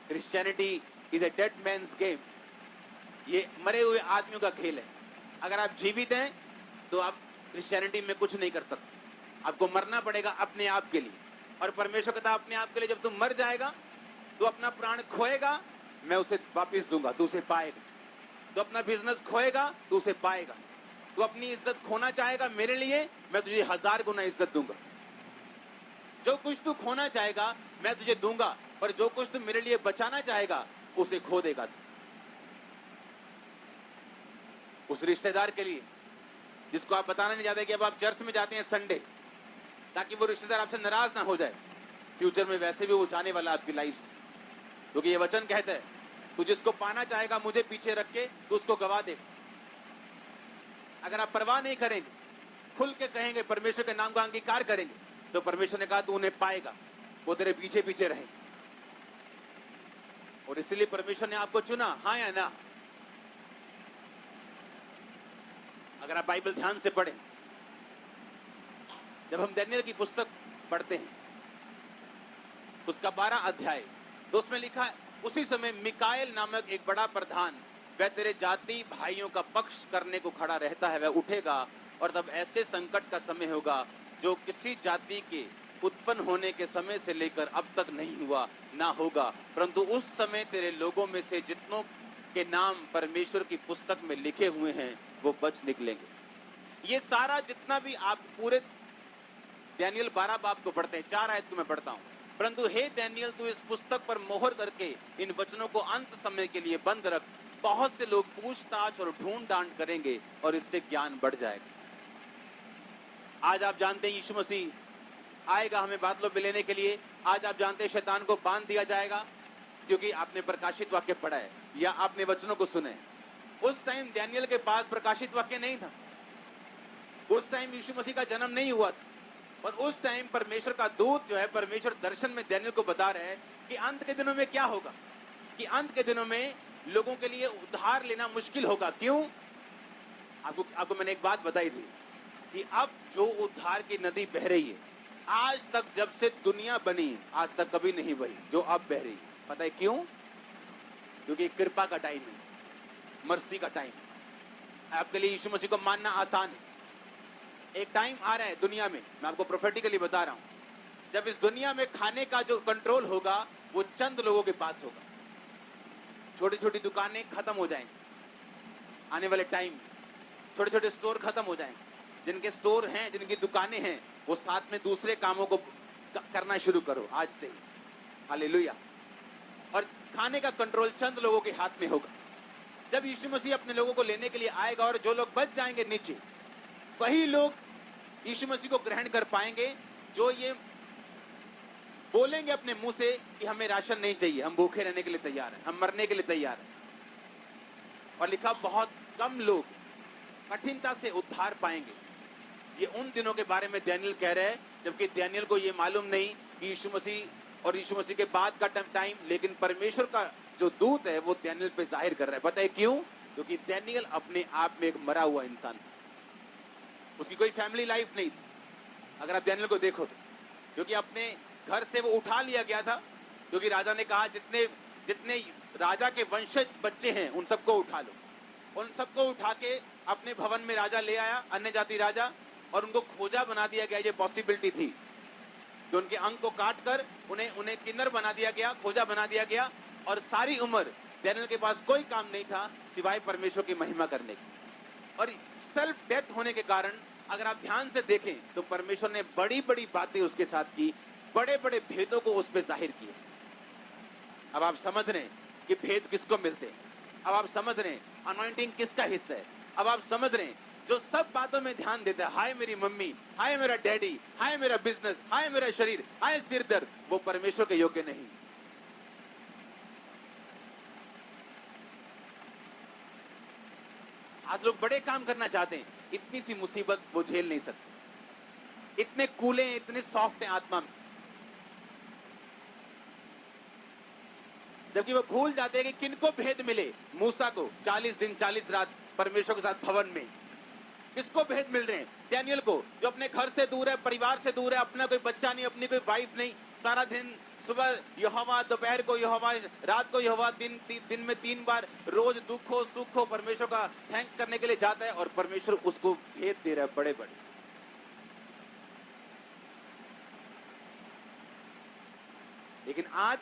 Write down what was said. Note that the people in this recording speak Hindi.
Christianity is a dead man's game. ये मरे हुए आदमियों का खेल है। अगर आप जीवित हैं तो आप क्रिश्चियनिटी में कुछ नहीं कर सकते। आपको मरना पड़ेगा अपने आप के लिए। और परमेश्वर कहता है अपने आप के लिए, जब तुम मर जाएगा तो अपना प्राण खोएगा, मैं उसे वापस दूंगा, तू उसे पाएगा। तो अपना बिजनेस खोएगा तो उसे पाएगा। तू अपनी इज्जत खोना चाहेगा मेरे लिए, मैं तुझे 1000 गुना इज्जत दूंगा। जो कुछ तू खोना चाहेगा मैं तुझे दूंगा, पर जो कुछ तू मेरे लिए बचाना चाहेगा उसे खो देगा तू। उस रिश्तेदार के लिए जिसको आप बताना नहीं चाहते कि अब आप चर्च में जाते हैं संडे, ताकि वो रिश्तेदार आपसे नाराज ना हो जाए। फ्यूचर में वैसे भी वो जाने वाला आपकी लाइफ से, क्योंकि ये वचन कहता है तू जिसको पाना चाहेगा मुझे पीछे रख के तू उसको गवा दे। अगर आप परवाह नहीं करेंगे, खुल के कहेंगे, परमेश्वर के नाम का अंगीकार करेंगे, तो परमेश्वर ने कहा तू उन्हें पाएगा, वो तेरे पीछे पीछे रहेंगे। और इसलिए परमेश्वर ने आपको चुना, हाँ या ना? अगर आप बाइबल ध्यान से पढ़ें, जब हम दानियेल की पुस्तक पढ़ते हैं उसका 12 अध्याय, तो उसमें लिखा है उसी समय मिकाएल नामक एक बड़ा प्रधान, वह तेरे जाति भाइयों का पक्ष करने को खड़ा रहता है, वह उठेगा और तब ऐसे संकट का समय होगा जो किसी जाति के उत्पन्न होने के समय से लेकर अब तक नहीं हुआ ना होगा, परंतु उस समय तेरे लोगों में से जितनों के नाम परमेश्वर की पुस्तक में लिखे हुए हैं वो बच निकलेंगे। ये सारा जितना भी आप पूरे दानियेल 12 बाब को पढ़ते हैं, 4 आयत को मैं पढ़ता हूं, परंतु हे दानियेल तू इस पुस्तक पर मोहर करके इन वचनों को अंत समय के लिए बंद रख। बहुत से लोग पूछताछ और ढूंढ डांड करेंगे और इससे ज्ञान बढ़ जाएगा। आज आप जानते हैं यीशु मसीह आएगा हमें बादलों में लेने के लिए। आज आप जानते हैं शैतान को बांध दिया जाएगा, क्योंकि आपने प्रकाशित वाक्य पढ़ा है या आपने वचनों को सुने। उस टाइम दानियेल के पास प्रकाशित वाक्य नहीं था, उस टाइम यीशु मसीह का जन्म नहीं हुआ था, और उस टाइम परमेश्वर का दूत जो है, परमेश्वर दर्शन में दानियेल को बता रहे हैं कि अंत के दिनों में क्या होगा, कि अंत के दिनों में लोगों के लिए उद्धार लेना मुश्किल होगा। क्यों? आपको मैंने एक बात बताई थी कि अब जो उद्धार की नदी बह रही है, आज तक जब से दुनिया बनी आज तक कभी नहीं बही जो अब बह रही है। पता है क्यों? क्योंकि कृपा का टाइम है, मर्सी का टाइम है। आपके लिए यीशु मसीह को मानना आसान है। एक टाइम आ रहा है दुनिया में, मैं आपको प्रोफेटिकली बता रहा हूं, जब इस दुनिया में खाने का जो कंट्रोल होगा वो चंद लोगों के पास होगा। छोटी छोटी दुकानें खत्म हो जाएंगी आने वाले टाइम में, छोटे छोटे स्टोर खत्म हो जाएंगे। जिनके स्टोर हैं, जिनकी दुकानें हैं, वो साथ में दूसरे कामों को करना शुरू करो आज से ही। हालेलुया। और खाने का कंट्रोल चंद लोगों के हाथ में होगा। जब यीशु मसीह अपने लोगों को लेने के लिए आएगा और जो लोग बच जाएंगे नीचे, वही लोग यीशु मसीह को ग्रहण कर पाएंगे जो ये बोलेंगे अपने मुंह से कि हमें राशन नहीं चाहिए, हम भूखे रहने के लिए तैयार हैं, हम मरने के लिए तैयार हैं। और लिखा बहुत कम लोग कठिनता से उद्धार पाएंगे। ये उन दिनों के बारे में दानियेल कह रहे हैं, जबकि दानियेल को ये मालूम नहीं कि यीशु मसीह और यीशु मसीह के बाद का टाइम, लेकिन परमेश्वर का जो दूत है वो दानियेल पे जाहिर कर रहा है। पता है क्यों? क्योंकि दानियेल अपने आप में एक मरा हुआ इंसान था, उसकी कोई फैमिली लाइफ नहीं थी। अगर आप दानियेल को देखो तो, क्योंकि अपने घर से वो उठा लिया गया था, क्योंकि राजा ने कहा जितने जितने राजा के वंशज बच्चे हैं उन सबको उठा लो। उन सबको उठा के अपने भवन में राजा ले आया, अन्य जाति राजा, और उनको खोजा बना दिया गया। ये पॉसिबिलिटी थी कि उनके अंग को काट कर उन्हें किन्नर बना दिया गया, खोजा बना दिया गया, और सारी उम्र दानियेल के पास कोई काम नहीं था सिवाय परमेश्वर की महिमा करने की। और सेल्फ डेथ होने के कारण अगर आप ध्यान से देखें तो परमेश्वर ने बड़ी बड़ी बातें उसके साथ की, बड़े बड़े भेदों को उस पर जाहिर किए। अब आप समझ रहे हैं कि भेद किसको मिलते हैं। अब आप समझ रहे हैं अनॉइंटिंग किसका हिस्सा है। अब आप समझ रहे हैं जो सब बातों में ध्यान देता है, हाय मेरी मम्मी, हाय मेरा डैडी, हाय मेरा बिजनेस, हाय मेरा शरीर, हाय सिर दर्द, वो परमेश्वर के योग्य नहीं। आज लोग बड़े काम करना चाहते हैं, इतनी सी मुसीबत वो झेल नहीं सकते। इतने कूले हैं, इतने सॉफ्ट हैं आत्मा में, जबकि वो भूल जाते हैं कि किनको भेद मिले। मूसा को 40 दिन 40 रात परमेश्वर के साथ भवन में, किसको भेद मिल रहे हैं? दानियेल को, जो अपने घर से दूर है, परिवार से दूर है, अपना कोई बच्चा नहीं, अपनी कोई वाइफ नहीं, सारा दिन सुबह यहोवा, दोपहर को यहोवा, रात को यहोवा, दिन में 3 बार रोज दुख हो सुख हो परमेश्वर का थैंक्स करने के लिए जाता है और परमेश्वर उसको भेद दे रहा है बड़े बड़े। लेकिन आज